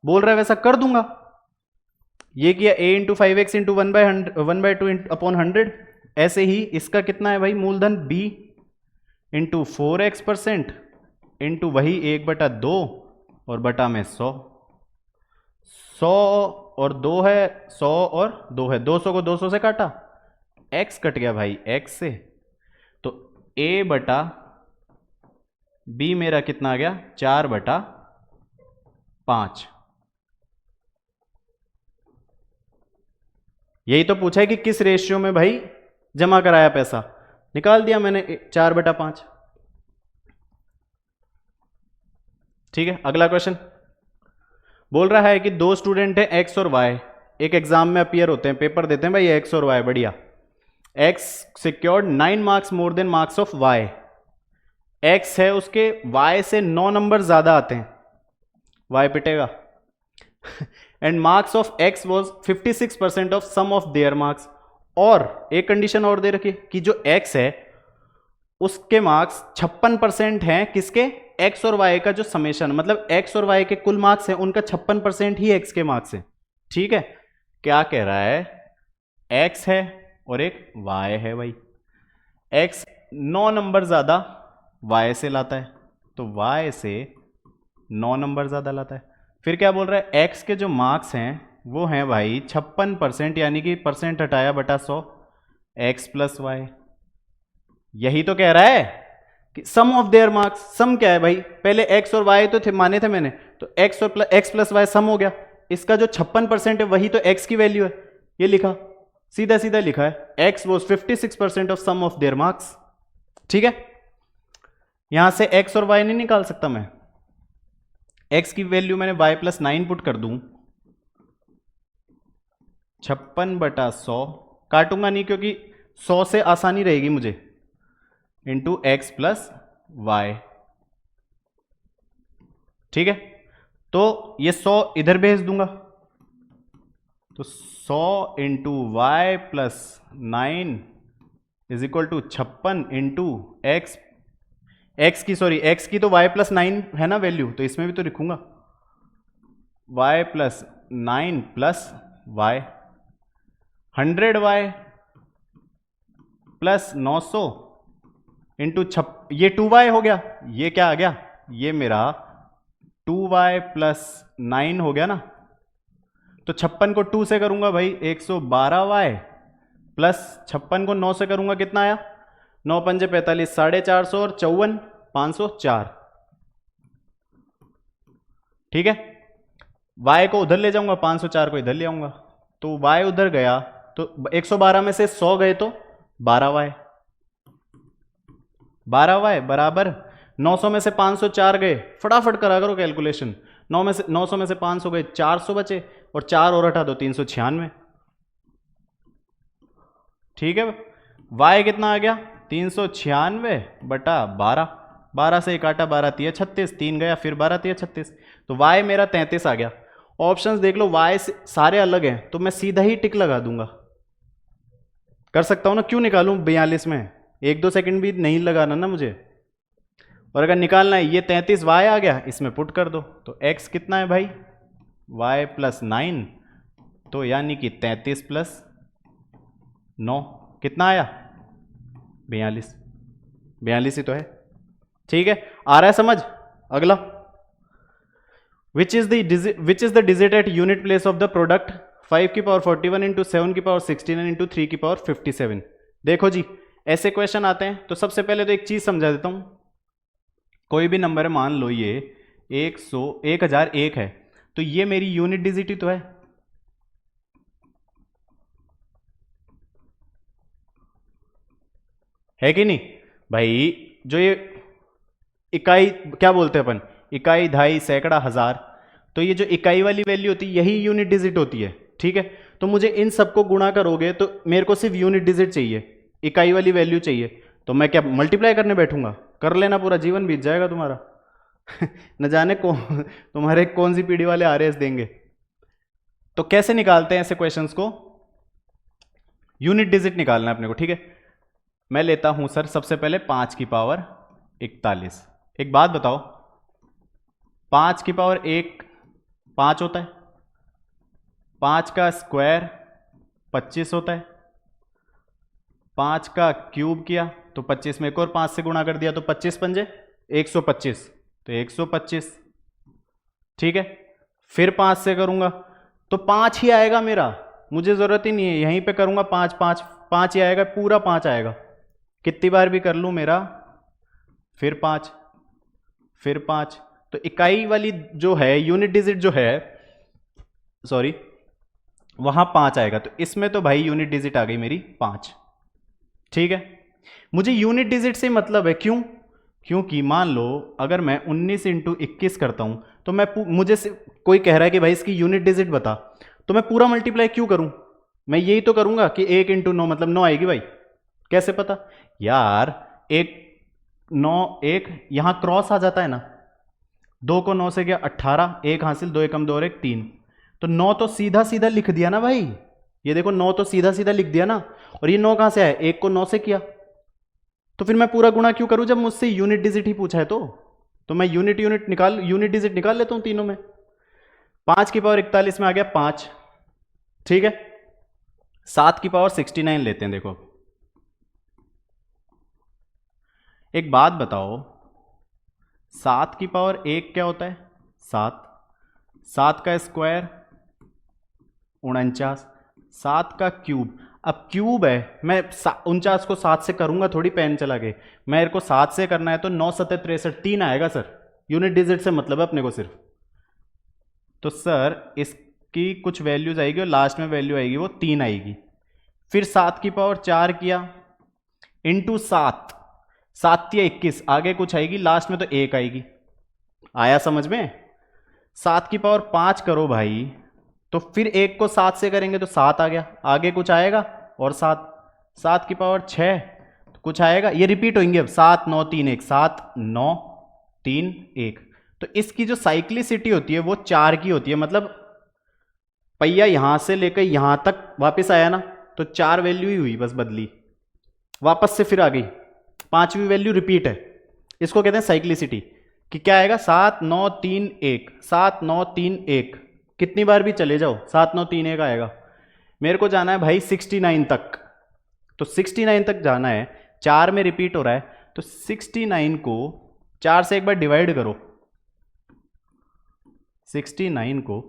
बोल रहा है वैसा कर दूंगा। ये किया a into 5x into 1/2 upon 100, ऐसे ही इसका कितना है भाई, मूलधन b इंटू 4x% इंटू वही 1/2 और बटा में 100, 100 और 2 है, 100 और 2 है, 200 को 200 से काटा, x कट गया भाई x से, तो a बटा b मेरा कितना आ गया, 4/5। यही तो पूछा है कि किस रेशियो में भाई जमा कराया पैसा, निकाल दिया मैंने 4/5, ठीक है। अगला क्वेश्चन बोल रहा है कि दो स्टूडेंट हैं x और y, एक एग्जाम में अपीयर होते हैं, पेपर देते हैं भाई x और y, बढ़िया। x secured 9 marks more than marks of y, x है उसके y से 9 नंबर ज्यादा आते हैं, y पिटेगा and marks of x was 56% of some of their marks, और एक कंडीशन और दे रखी कि जो x है उसके मार्क्स 56% हैं, किसके, x और y का जो समेशन, मतलब x और y के कुल मार्क्स हैं उनका 56% ही x के मार्क्स हैं, ठीक है। क्या कह रहा है, x है और एक y है भाई, x 9 नंबर ज्यादा y से लाता है, तो y से 9 नंबर ज्यादा लाता है। फिर क्या बोल रहा है, x के जो मार्क्स हैं वो हैं भाई 56%, यानी कि परसेंट हटाया बटा 100, x प्लस वाई। यही तो कह रहा है कि सम ऑफ देयर मार्क्स, सम क्या है भाई, पहले x और y तो थे, माने थे मैंने, तो x प्लस वाई सम हो गया, इसका जो 56% है वही तो x की वैल्यू है, ये लिखा, सीधा सीधा लिखा है, x was 56% of some of their marks, ठीक है। यहां से x और y नहीं निकाल सकता मैं, x की वैल्यू मैंने y प्लस 9 पुट कर दूं, 56/100, काटूंगा नहीं क्योंकि 100 से आसानी रहेगी मुझे, इंटू x प्लस वाई। ठीक है, तो ये 100 इधर भेज दूंगा, तो 100 into Y plus 9 is equal to 56 into X, X की तो वाई प्लस 9 है ना वैल्यू, तो इसमें भी तो लिखूंगा वाई प्लस 9 प्लस वाई, 100 वाई प्लस 900 इंटू ये 2y हो गया, ये क्या आ गया, ये मेरा 2y प्लस 9 हो गया ना, तो 56 को 2 से करूंगा भाई 112y प्लस 56 को 9 से करूंगा कितना आया, 9 पंजे 45, 450 और 54 504। ठीक है, y को उधर ले जाऊंगा, 504 को इधर ले आऊंगा, तो y उधर गया तो 112 में से 100 गए तो 12y, 12y बराबर 900 में से 504 गए, फटाफट करा करो कैलकुलेशन, 900 में से 500 गए, 400 बचे और 4 और हटा दो 396। ठीक है, y कितना आ गया 396 बटा 12, 12 से 1 काटा 12 तिया 36, 3 गया फिर 12 तिया 36, तो y मेरा 33 आ गया। ऑप्शंस देख लो, y सारे अलग हैं तो मैं सीधा ही टिक लगा दूंगा, कर सकता हूं ना, क्यों निकालूं 42 में, 1-2 सेकंड भी नहीं लगाना ना मुझे। और अगर निकालना है ये 33 y आ गया, इसमें पुट कर दो, तो x कितना है भाई y प्लस 9, तो यानी कि 33 प्लस 9 कितना आया 42, 42 ही तो है। ठीक है, आ रहा है समझ। अगला, which is the digit at unit place of the product 5 की पावर 41 इंटू 7 की पावर 69 इंटू 3 की पावर 57। देखो जी, ऐसे क्वेश्चन आते हैं तो सबसे पहले तो एक चीज समझा देता हूं, कोई भी नंबर है, मान लो ये 1001 है, तो ये मेरी यूनिट डिजिट ही तो है कि नहीं भाई। जो ये इकाई क्या बोलते हैं अपन, इकाई, दहाई, सैकड़ा, हजार, तो ये जो इकाई वाली वैल्यू होती है यही यूनिट डिजिट होती है। ठीक है, तो मुझे इन सबको गुणा करोगे तो मेरे को सिर्फ यूनिट डिजिट चाहिए, इकाई वाली वैल्यू चाहिए, तो मैं क्या मल्टीप्लाई करने बैठूंगा, कर लेना, पूरा जीवन बीत जाएगा तुम्हारा न जाने तुम्हारे कौन सी पीढ़ी वाले आरएस देंगे। तो कैसे निकालते हैं ऐसे क्वेश्चंस को, यूनिट डिजिट निकालना है अपने को। ठीक है, मैं लेता हूं सर सबसे पहले 5 की पावर 41। एक बात बताओ, 5 की पावर 1 5 होता है, 5 का स्क्वायर 25 होता है, 5 का क्यूब किया तो 25 में एक और 5 से गुणा कर दिया तो 25 पंजे 125, तो 125। ठीक है, फिर 5 से करूंगा तो 5 ही आएगा मेरा, मुझे जरूरत ही नहीं है, यहीं पे करूंगा 5 5 5 ही आएगा, पूरा 5 आएगा, कितनी बार भी कर लूं मेरा, फिर 5 फिर 5, तो इकाई वाली जो है यूनिट डिजिट जो है, सॉरी, वहां 5 आएगा, तो इसमें तो भाई यूनिट डिजिट आ गई मेरी 5। ठीक है, मुझे यूनिट डिजिट से मतलब है, क्यों, क्योंकि मान लो अगर मैं 19 इंटू 21 करता हूं तो मैं मुझे कोई कह रहा है कि भाई इसकी यूनिट डिजिट बता, तो मैं पूरा मल्टीप्लाई क्यों करूं, मैं यही तो करूंगा कि 1 इंटू 9 मतलब 9 आएगी भाई, कैसे पता यार, 1 9 1 यहां क्रॉस आ जाता है ना, 2 को 9 से गया 18, 1 हासिल, 2 एकम 2 और 1 3, तो 9 तो सीधा सीधा लिख दिया ना भाई, ये देखो 9 तो सीधा सीधा लिख दिया ना, और ये 9 कहां से आया, 1 को 9 से किया, तो फिर मैं पूरा गुणा क्यों करूं जब मुझसे यूनिट डिजिट ही पूछा है, तो मैं यूनिट डिजिट निकाल लेता हूं तीनों में। 5 की पावर 41 में आ गया 5। ठीक है, 7 की पावर 69 लेते हैं। देखो एक बात बताओ, 7 की पावर 1 क्या होता है 7, 7 का स्क्वायर 49, 7 का क्यूब, अब क्यूब है, मैं 49 को 7 से करूंगा थोड़ी पेन चला के, मेरे को 7 से करना है तो 9 7 63 3 आएगा सर, यूनिट डिजिट से मतलब है अपने को सिर्फ, तो सर इसकी कुछ वैल्यूज आएगी और लास्ट में वैल्यू आएगी वो 3 आएगी। फिर 7 की पावर 4 किया इंटू 7, 7 या 21, आगे कुछ आएगी, लास्ट में तो 1 आएगी, आया समझ में। 7 की पावर 5 करो भाई, तो फिर 1 को 7 से करेंगे तो 7 आ गया, आगे कुछ आएगा और 7, 7 की पावर 6, तो कुछ आएगा, ये रिपीट होंगे अब 7 9 3 1, 7 9 3 1। तो इसकी जो साइक्लिसिटी होती है वो 4 की होती है, मतलब पहिया यहां से लेकर यहां तक वापस आया ना तो 4 वैल्यू ही हुई, बस बदली, वापस से फिर आ गई, 5वीं वैल्यू रिपीट है। इसको कहते हैं साइक्लिसिटी। कि क्या आएगा 7 9 3 1, 7 9 3 1, कितनी बार भी चले जाओ 7 9 3 1 आएगा। मेरे को जाना है भाई 69 तक, तो 69 तक जाना है, 4 में रिपीट हो रहा है, तो 69 को 4 से एक बार डिवाइड करो। 69 को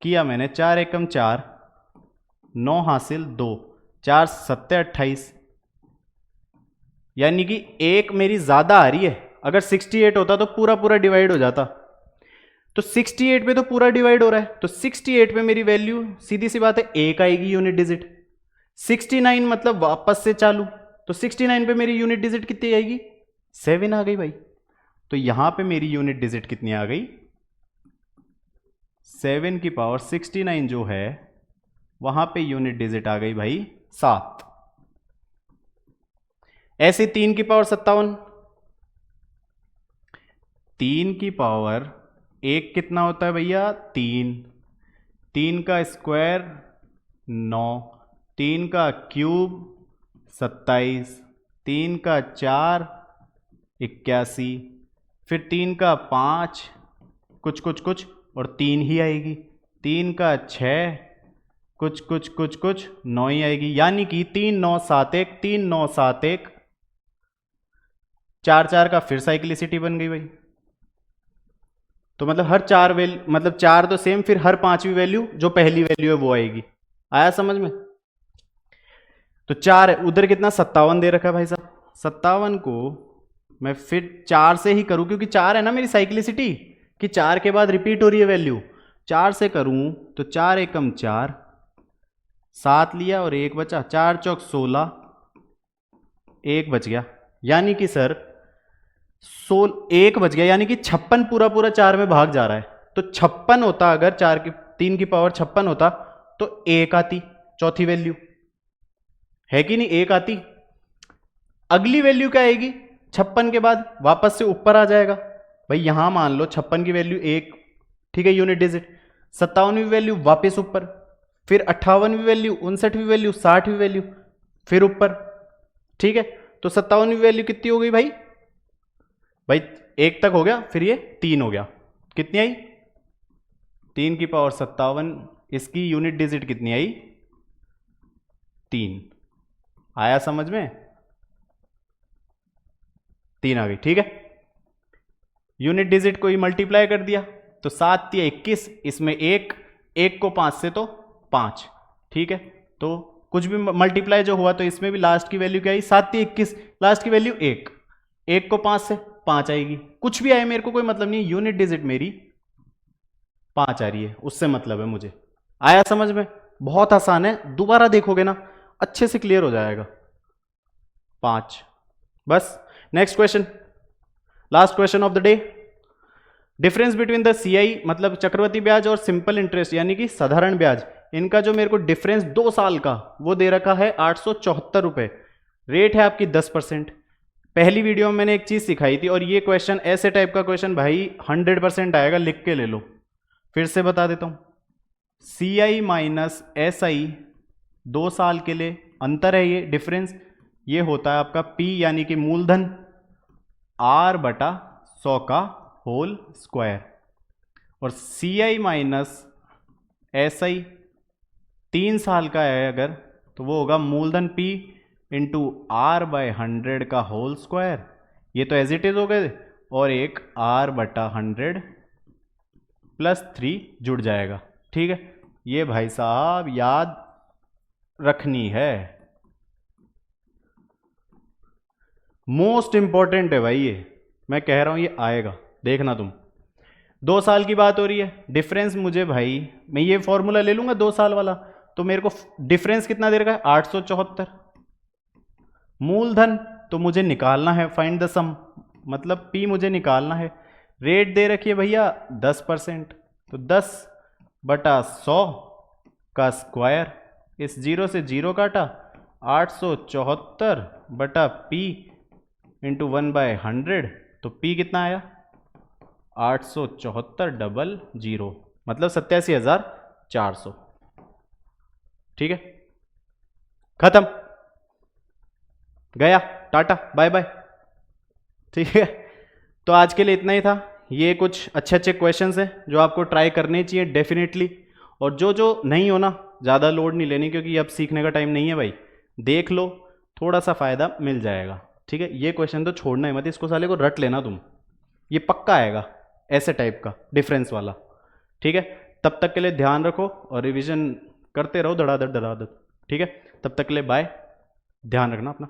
किया मैंने 4 एकम 4, 9 हासिल 2, 4 7 28, यानी कि एक मेरी ज्यादा आ रही है। अगर 68 होता तो पूरा पूरा डिवाइड हो जाता, तो 68 पे तो पूरा डिवाइड हो रहा है, तो 68 पे मेरी वैल्यू सीधी सी बात है 1 आएगी यूनिट डिजिट। 69 मतलब वापस से चालू, तो 69 पे मेरी यूनिट डिजिट कितनी आएगी 7 आ गई भाई। तो यहां पे मेरी यूनिट डिजिट कितनी आ गई 7 की पावर 69 जो है वहां पे यूनिट डिजिट आ गई भाई 7। ऐसे 3 की पावर 57, 3 की पावर 1 कितना होता है भैया 3, 3 का स्क्वायर 9, 3 का क्यूब 27, 3 का 4 81, फिर 3 का 5 कुछ कुछ कुछ और 3 ही आएगी, 3 का 6 कुछ कुछ कुछ कुछ 9 ही आएगी, यानी कि 3 9 7 1, 3 9 7 1, 4 4 का फिर साइक्लिसिटी बन गई भाई। तो मतलब हर 4 वैल्यू, मतलब 4 तो सेम, फिर हर 5वीं वैल्यू जो पहली वैल्यू है वो आएगी। आया समझ में? तो 4 है, उधर कितना 57 दे रखा है भाई साहब, 57 को मैं फिर 4 से ही करूं क्योंकि 4 है ना मेरी साइक्लिसिटी, कि 4 के बाद रिपीट हो रही है वैल्यू, 4 से करूं तो 4 एकम 4, 7 लिया और 1 बचा, 4 चौक 16, 1 बच गया, यानी कि सर 1 बच गया, यानी कि 56 पूरा पूरा 4 में भाग जा रहा है। तो 56 होता, अगर 3 की पावर 56 होता तो 1 आती चौथी वैल्यू, है कि नहीं 1 आती। अगली वैल्यू क्या आएगी 56 के बाद, वापस से ऊपर आ जाएगा भाई, यहां मान लो 56 की वैल्यू 1, ठीक है यूनिट डिजिट, 57वीं वैल्यू वापस ऊपर, फिर 58वीं वैल्यू, 59वीं वैल्यू, 60वीं वैल्यू, फिर ऊपर, ठीक है। तो 57वीं वैल्यू कितनी हो गई भाई 1 तक हो गया, फिर ये 3 हो गया, कितनी आई 3 की पावर 57, इसकी यूनिट डिजिट कितनी आई 3। आया समझ में? 3 आ गई, ठीक है। यूनिट डिजिट को ही मल्टीप्लाई कर दिया, तो 7 या 21, इसमें 1 को 5 से तो 5, ठीक है। तो कुछ भी मल्टीप्लाई जो हुआ तो इसमें भी लास्ट की वैल्यू क्या आई 7 या 21, लास्ट की वैल्यू 1 को 5 से 5 आएगी, कुछ भी आए मेरे को कोई मतलब नहीं, यूनिट डिजिट मेरी 5 आ रही है, उससे मतलब है मुझे। आया समझ में? बहुत आसान है, दोबारा देखोगे ना अच्छे से क्लियर हो जाएगा। 5, बस। Next question, last question of the day. Difference between the CI मतलब चक्रवृद्धि ब्याज और सिंपल इंटरेस्ट यानी कि साधारण ब्याज, इनका जो मेरे को डिफरेंस 2 साल का वो दे रखा है 874 रुपए, रेट है आपकी 10%। पहली वीडियो में मैंने एक चीज सिखाई थी, और ये क्वेश्चन ऐसे टाइप का क्वेश्चन भाई 100% आएगा, लिख के ले लो। फिर से बता देता हूं, सीआई माइनस एसआई 2 साल के लिए अंतर है, ये डिफरेंस ये होता है आपका पी यानी कि मूलधन आर बटा 100 का होल स्क्वायर, और सीआई माइनस एसआई 3 साल का है अगर, तो वो होगा मूलधन पी इंटू आर बाय 100 का होल स्क्वायर, ये तो एज इट इज हो गए, और एक आर बटा 100 प्लस 3 जुड़ जाएगा, ठीक है। ये भाई साहब याद रखनी है, मोस्ट इंपॉर्टेंट है भाई, ये मैं कह रहा हूं ये आएगा, देखना तुम। 2 साल की बात हो रही है, डिफरेंस मुझे भाई, मैं ये फॉर्मूला ले लूंगा 2 साल वाला, तो मेरे को डिफरेंस कितना दे रखा है 874, मूलधन तो मुझे निकालना है, फाइंड द सम मतलब पी मुझे निकालना है, रेट दे रखी है भैया 10%, तो 10 बटा 100 का स्क्वायर, इस 0 से 0 काटा 874 बटा P इंटू 1/100, तो P कितना आया 874,000, मतलब 87,400। ठीक है, खत्म, गया, टाटा बाय बाय। ठीक है, तो आज के लिए इतना ही था। ये कुछ अच्छे अच्छे क्वेश्चंस हैं जो आपको ट्राई करने चाहिए डेफिनेटली, और जो जो नहीं हो ना ज़्यादा लोड नहीं लेनी, क्योंकि अब सीखने का टाइम नहीं है भाई, देख लो थोड़ा सा फ़ायदा मिल जाएगा। ठीक है, ये क्वेश्चन तो छोड़ना ही मत, इसको साले को रट लेना तुम, ये पक्का आएगा ऐसे टाइप का डिफरेंस वाला। ठीक है, तब तक के लिए ध्यान रखो और रिवीजन करते रहो धड़ाधड़ धड़ाधड़। ठीक है, तब तक के लिए बाय, ध्यान रखना अपना।